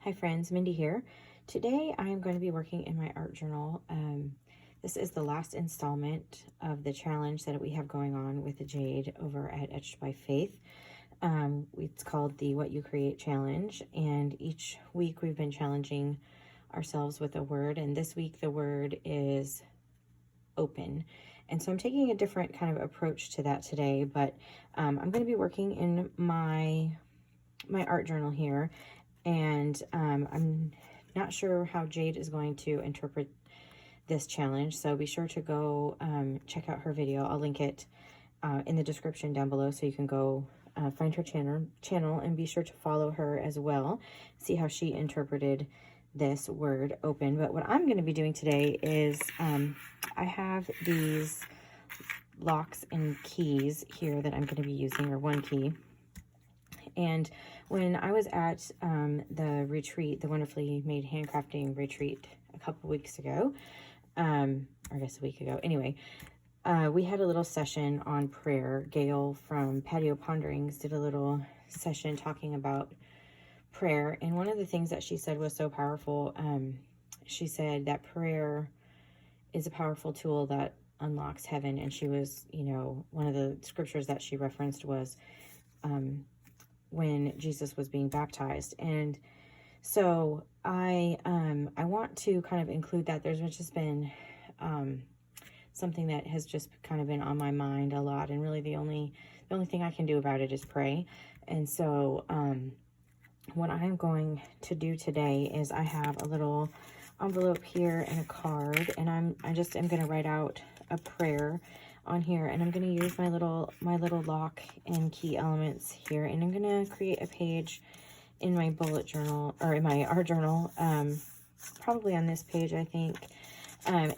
Hi friends, Mindy here. Today I am going to be working in my art journal. This is the last installment of the challenge that we have going on with the Jade over at Etchedbyfaith. It's called the What You Create Challenge, and each week we've been challenging ourselves with a word, and this week the word is open. And so I'm taking a different kind of approach to that today, but I'm going to be working in my art journal here. And I'm not sure how Jade is going to interpret this challenge, so be sure to go check out her video. I'll link it in the description down below, so you can go find her channel and be sure to follow her as well, see how she interpreted this word open. But what I'm going to be doing today is I have these locks and keys here that I'm going to be using, or one key. And when I was at the retreat, the Wonderfully Made Handcrafting retreat a couple weeks ago, or I guess a week ago, anyway, we had a little session on prayer. Gail from Patio Ponderings did a little session talking about prayer. And one of the things that she said was so powerful. She said that prayer is a powerful tool that unlocks heaven. And she was, one of the scriptures that she referenced was when Jesus was being baptized. And so I want to kind of include that. There's just been something that has just kind of been on my mind a lot, and really the only thing I can do about it is pray. And so what I'm going to do today is I have a little envelope here and a card, and I just am going to write out a prayer on here, and I'm going to use my little lock and key elements here, and I'm going to create a page in my bullet journal, or in my art journal, probably on this page, I think.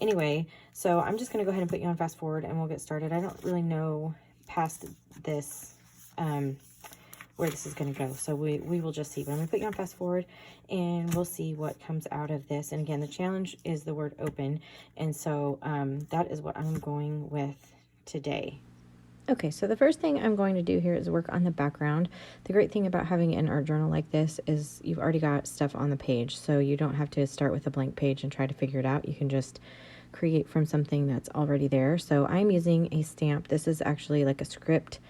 Anyway, so I'm just going to go ahead and put you on fast forward and we'll get started. I don't really know past this where this is going to go, so we will just see. But I'm going to put you on fast forward and we'll see what comes out of this. And again, the challenge is the word open, and so that is what I'm going with today. Okay, so the first thing I'm going to do here is work on the background. The great thing about having an art journal like this is you've already got stuff on the page, so you don't have to start with a blank page and try to figure it out. You can just create from something that's already there. So I'm using a stamp. This is actually like a script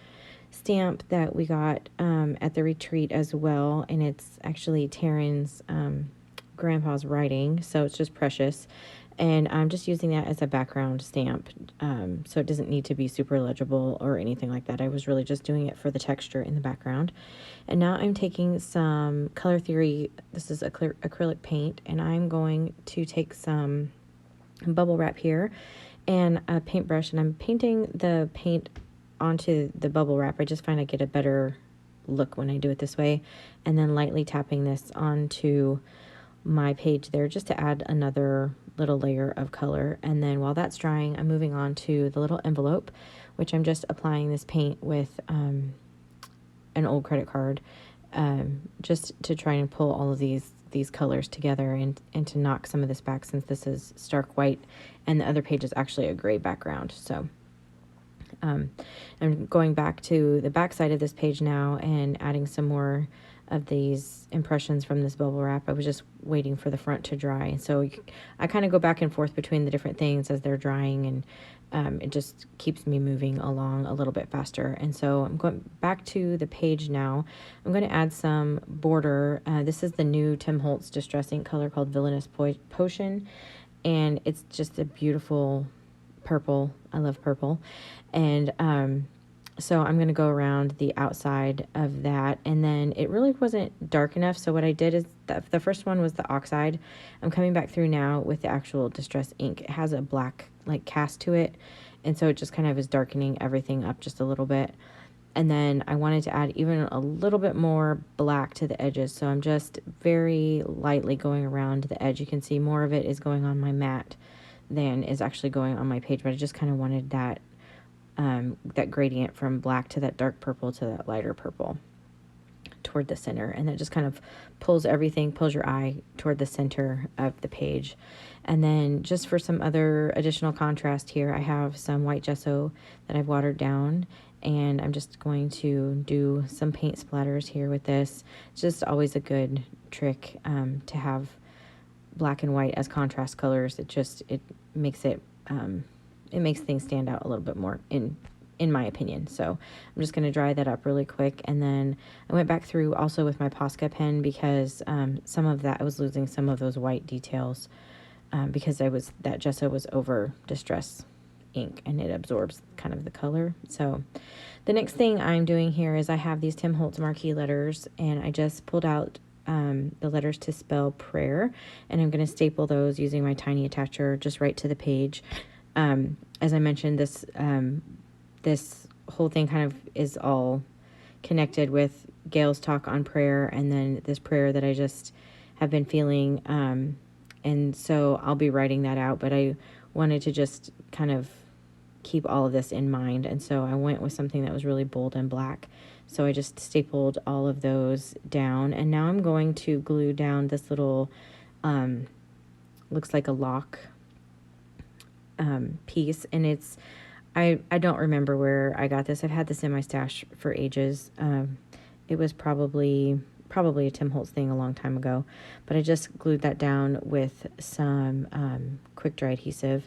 stamp that we got at the retreat as well, and it's actually Taryn's grandpa's writing, so it's just precious. And I'm just using that as a background stamp, so it doesn't need to be super legible or anything like that. I was really just doing it for the texture in the background. And now I'm taking some Color Theory, this is acrylic paint, and I'm going to take some bubble wrap here and a paintbrush, and I'm painting the paint onto the bubble wrap. I just find I get a better look when I do it this way, and then lightly tapping this onto my page there just to add another little layer of color. And then while that's drying, I'm moving on to the little envelope, which I'm just applying this paint with an old credit card, just to try and pull all of these colors together and to knock some of this back, since this is stark white and the other page is actually a gray background. So I'm going back to the back side of this page now and adding some more of these impressions from this bubble wrap. I was just waiting for the front to dry, and so I kind of go back and forth between the different things as they're drying, and it just keeps me moving along a little bit faster. And so I'm going back to the page now. I'm going to add some border. This is the new Tim Holtz Distress ink color called Villainous Potion, and it's just a beautiful purple. I love purple. And so I'm going to go around the outside of that, and then it really wasn't dark enough, so what I did is the first one was the oxide. I'm coming back through now with the actual distress ink. It has a black like cast to it, and so it just kind of is darkening everything up just a little bit. And then I wanted to add even a little bit more black to the edges, so I'm just very lightly going around the edge. You can see more of it is going on my mat than is actually going on my page, but I just kind of wanted that that gradient from black to that dark purple to that lighter purple toward the center, and that just kind of pulls your eye toward the center of the page. And then just for some other additional contrast here, I have some white gesso that I've watered down, and I'm just going to do some paint splatters here with this. It's just always a good trick to have black and white as contrast colors. It makes it makes things stand out a little bit more in my opinion. So I'm just going to dry that up really quick, and then I went back through also with my Posca pen because some of that I was losing some of those white details because that gesso was over distress ink and it absorbs kind of the color. So the next thing I'm doing here is I have these Tim Holtz marquee letters, and I just pulled out the letters to spell prayer, and I'm going to staple those using my tiny attacher just right to the page. As I mentioned, this whole thing kind of is all connected with Gail's talk on prayer, and then this prayer that I just have been feeling. And so I'll be writing that out, but I wanted to just kind of keep all of this in mind. And so I went with something that was really bold and black. So I just stapled all of those down. And now I'm going to glue down this little, looks like a lock piece. And I don't remember where I got this. I've had this in my stash for ages. It was probably a Tim Holtz thing a long time ago, but I just glued that down with some quick dry adhesive.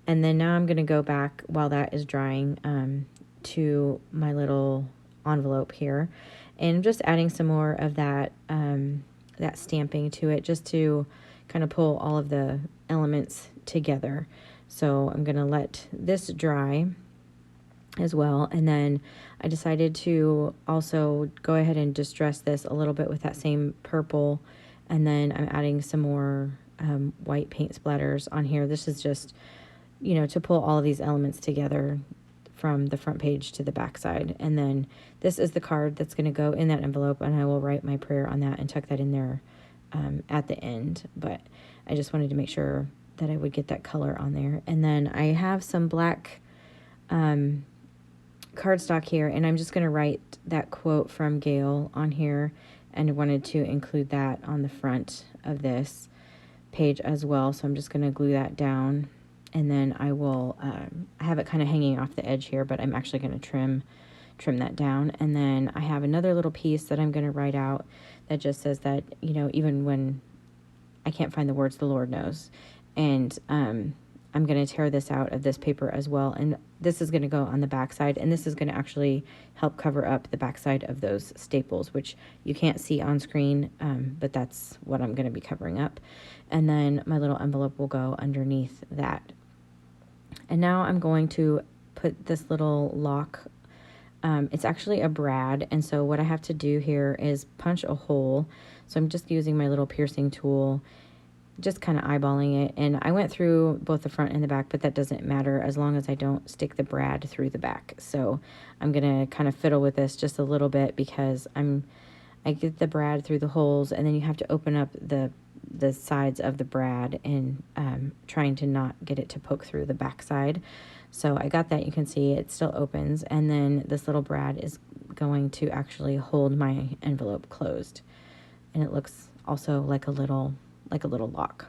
And then now I'm going to go back while that is drying to my little envelope here, and I'm just adding some more of that that stamping to it, just to kind of pull all of the elements together. So I'm going to let this dry as well, and then I decided to also go ahead and distress this a little bit with that same purple, and then I'm adding some more white paint splatters on here. This is just, to pull all of these elements together from the front page to the back side. And then this is the card that's going to go in that envelope, and I will write my prayer on that and tuck that in there at the end. But I just wanted to make sure that I would get that color on there. And then I have some black cardstock here, and I'm just going to write that quote from Gail on here, and I wanted to include that on the front of this page as well. So I'm just going to glue that down, and then I will I have it kind of hanging off the edge here, but I'm actually going to trim that down. And then I have another little piece that I'm going to write out that just says that, even when I can't find the words, the Lord knows. And I'm going to tear this out of this paper as well, and this is going to go on the back side, and this is going to actually help cover up the back side of those staples, which you can't see on screen, but that's what I'm going to be covering up. And then my little envelope will go underneath that. And now I'm going to put this little lock, it's actually a brad, and so what I have to do here is punch a hole. So I'm just using my little piercing tool, just kind of eyeballing it, and I went through both the front and the back, but that doesn't matter as long as I don't stick the brad through the back. So I'm gonna kind of fiddle with this just a little bit, because I get the brad through the holes, and then you have to open up the sides of the brad, and trying to not get it to poke through the back side. So I got that. You can see it still opens, and then this little brad is going to actually hold my envelope closed, and it looks also like a little lock.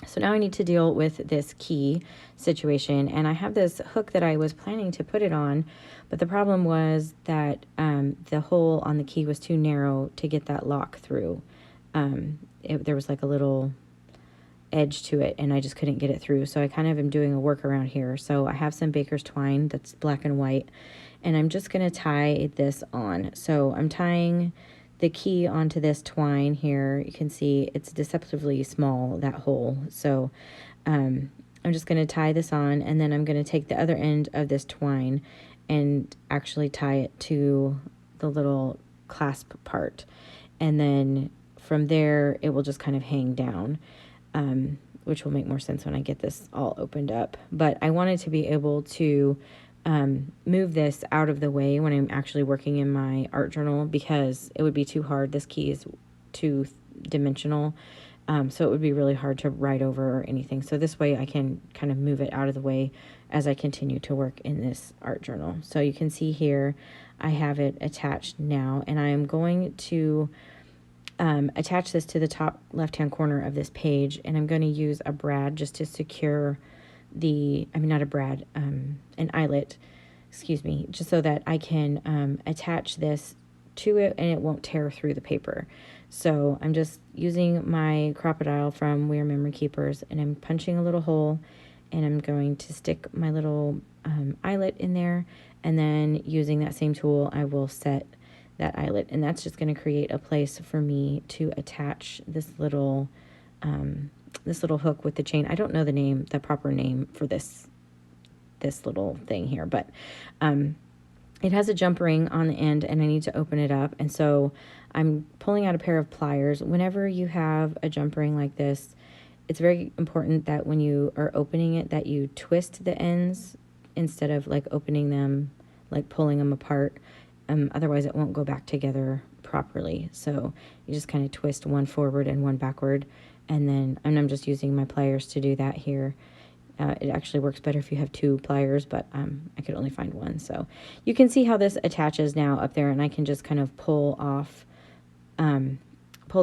So now I need to deal with this key situation, and I have this hook that I was planning to put it on, but the problem was that the hole on the key was too narrow to get that lock through. There was like a little edge to it, and I just couldn't get it through, so I kind of am doing a workaround here. So I have some baker's twine that's black and white, and I'm just going to tie this on. So I'm tying the key onto this twine here. You can see it's deceptively small, that hole. So I'm just going to tie this on, and then I'm going to take the other end of this twine and actually tie it to the little clasp part. And then from there, it will just kind of hang down, which will make more sense when I get this all opened up. But I wanted to be able to move this out of the way when I'm actually working in my art journal, because it would be too hard. This key is too dimensional, so it would be really hard to write over or anything. So this way I can kind of move it out of the way as I continue to work in this art journal. So you can see here I have it attached now, and I am going to attach this to the top left-hand corner of this page, and I'm going to use a brad just to secure an eyelet excuse me, just so that I can attach this to it and it won't tear through the paper. So I'm just using my Crocodile from We Are Memory Keepers, and I'm punching a little hole, and I'm going to stick my little eyelet in there, and then using that same tool I will set that eyelet, and that's just going to create a place for me to attach this little hook with the chain. I don't know the proper name for this little thing here, but it has a jump ring on the end, and I need to open it up, and so I'm pulling out a pair of pliers. Whenever you have a jump ring like this, it's very important that when you are opening it, that you twist the ends instead of like opening them, like pulling them apart. Otherwise it won't go back together properly. So you just kind of twist one forward and one backward, and I'm just using my pliers to do that here. It actually works better if you have two pliers, but I could only find one. So you can see how this attaches now up there, and I can just kind of pull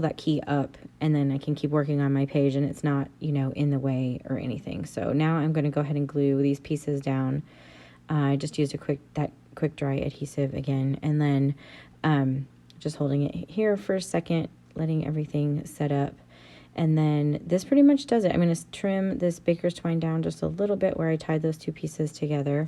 that key up, and then I can keep working on my page, and it's not, in the way or anything. So now I'm going to go ahead and glue these pieces down. I just used that quick dry adhesive again, and then just holding it here for a second, letting everything set up. And then this pretty much does it. I'm going to trim this baker's twine down just a little bit where I tied those two pieces together.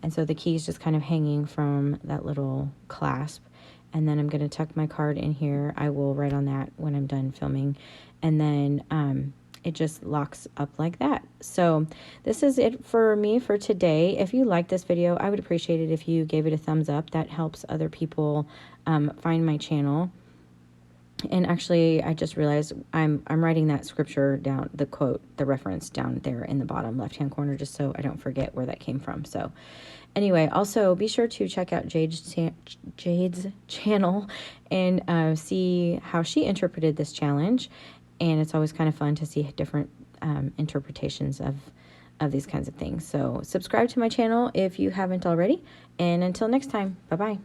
And so the key is just kind of hanging from that little clasp. And then I'm going to tuck my card in here. I will write on that when I'm done filming. And then it just locks up like that. So this is it for me for today. If you like this video, I would appreciate it if you gave it a thumbs up. That helps other people find my channel. And actually, I just realized I'm writing that scripture down, the quote, the reference down there in the bottom left-hand corner, just so I don't forget where that came from. So anyway, also be sure to check out Jade's channel and see how she interpreted this challenge. And it's always kind of fun to see different interpretations of these kinds of things. So subscribe to my channel if you haven't already. And until next time, bye-bye.